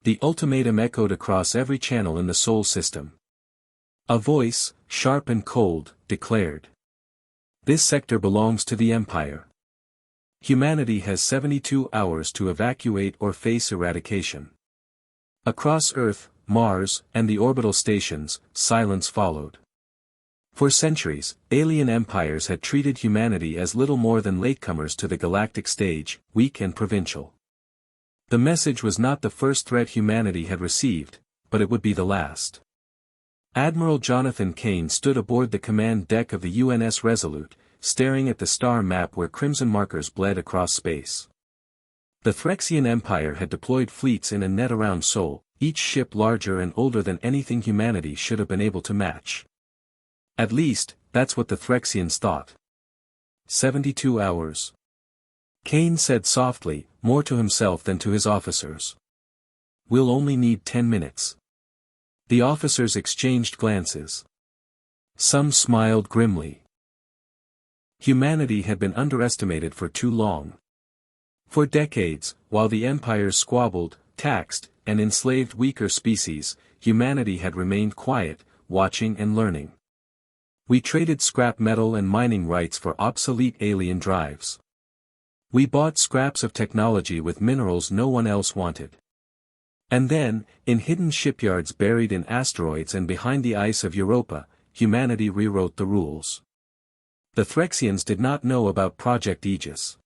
The ultimatum echoed across every channel in the Sol system. A voice, sharp and cold, declared. This sector belongs to the Empire. Humanity has 72 hours to evacuate or face eradication. Across Earth, Mars, and the orbital stations, silence followed. For centuries, alien empires had treated humanity as little more than latecomers to the galactic stage, weak and provincial. The message was not the first threat humanity had received, but it would be the last. Admiral Jonathan Kane stood aboard the command deck of the UNS Resolute, staring at the star map where crimson markers bled across space. The Threxian Empire had deployed fleets in a net around Sol, each ship larger and older than anything humanity should have been able to match. At least, that's what the Threxians thought. 72 hours. Kane said softly, more to himself than to his officers. We'll only need 10 minutes. The officers exchanged glances. Some smiled grimly. Humanity had been underestimated for too long. For decades, while the empires squabbled, taxed, and enslaved weaker species, humanity had remained quiet, watching and learning. We traded scrap metal and mining rights for obsolete alien drives. We bought scraps of technology with minerals no one else wanted. And then, in hidden shipyards buried in asteroids and behind the ice of Europa, humanity rewrote the rules. The Threxians did not know about Project Aegis.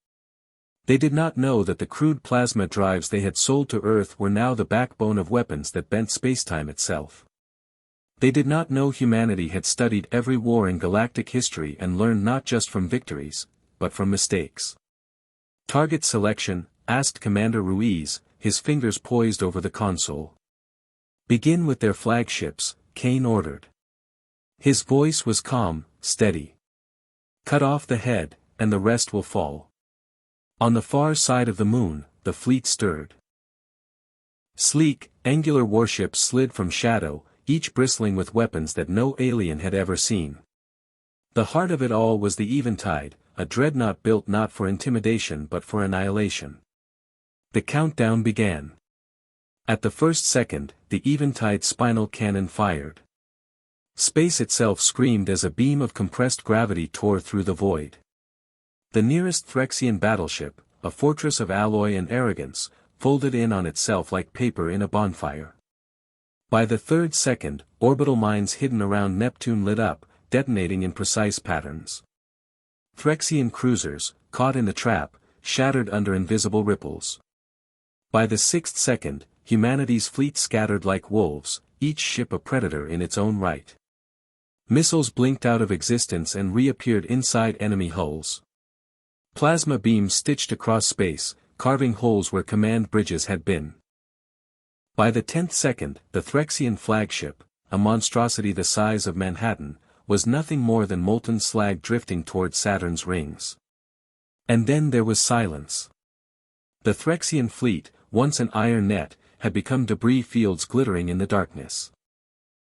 They did not know that the crude plasma drives they had sold to Earth were now the backbone of weapons that bent spacetime itself. They did not know humanity had studied every war in galactic history and learned not just from victories, but from mistakes. Target selection, asked Commander Ruiz, his fingers poised over the console. Begin with their flagships, Kane ordered. His voice was calm, steady. Cut off the head, and the rest will fall. On the far side of the moon, the fleet stirred. Sleek, angular warships slid from shadow, each bristling with weapons that no alien had ever seen. The heart of it all was the Eventide, a dreadnought built not for intimidation but for annihilation. The countdown began. At the first second, the Eventide's spinal cannon fired. Space itself screamed as a beam of compressed gravity tore through the void. The nearest Threxian battleship, a fortress of alloy and arrogance, folded in on itself like paper in a bonfire. By the third second, orbital mines hidden around Neptune lit up, detonating in precise patterns. Threxian cruisers, caught in the trap, shattered under invisible ripples. By the sixth second, humanity's fleet scattered like wolves, each ship a predator in its own right. Missiles blinked out of existence and reappeared inside enemy hulls. Plasma beams stitched across space, carving holes where command bridges had been. By the 10th second, the Threxian flagship, a monstrosity the size of Manhattan, was nothing more than molten slag drifting toward Saturn's rings. And then there was silence. The Threxian fleet, once an iron net, had become debris fields glittering in the darkness.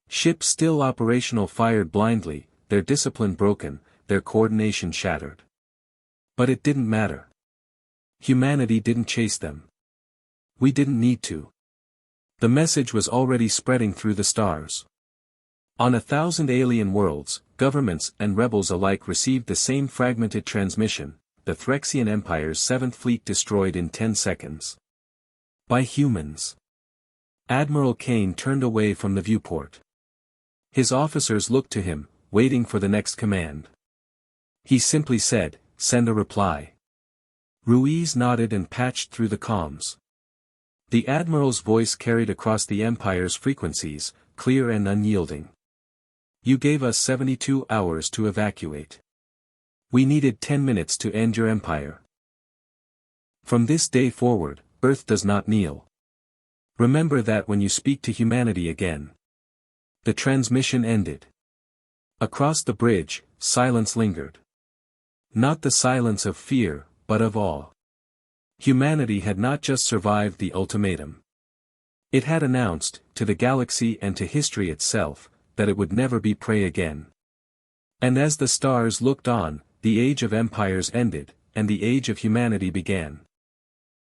Ships still operational fired blindly, their discipline broken, their coordination shattered. But it didn't matter. Humanity didn't chase them. We didn't need to. The message was already spreading through the stars. On 1,000 alien worlds, governments and rebels alike received the same fragmented transmission: the Threxian Empire's 7th Fleet destroyed in 10 seconds. By humans. Admiral Kane turned away from the viewport. His officers looked to him, waiting for the next command. He simply said, "Send a reply." Ruiz nodded and patched through the comms. The Admiral's voice carried across the Empire's frequencies, clear and unyielding. You gave us 72 hours to evacuate. We needed 10 minutes to end your empire. From this day forward, Earth does not kneel. Remember that when you speak to humanity again. The transmission ended. Across the bridge, silence lingered. Not the silence of fear, but of awe. Humanity had not just survived the ultimatum. It had announced, to the galaxy and to history itself, that it would never be prey again. And as the stars looked on, the age of empires ended, and the age of humanity began.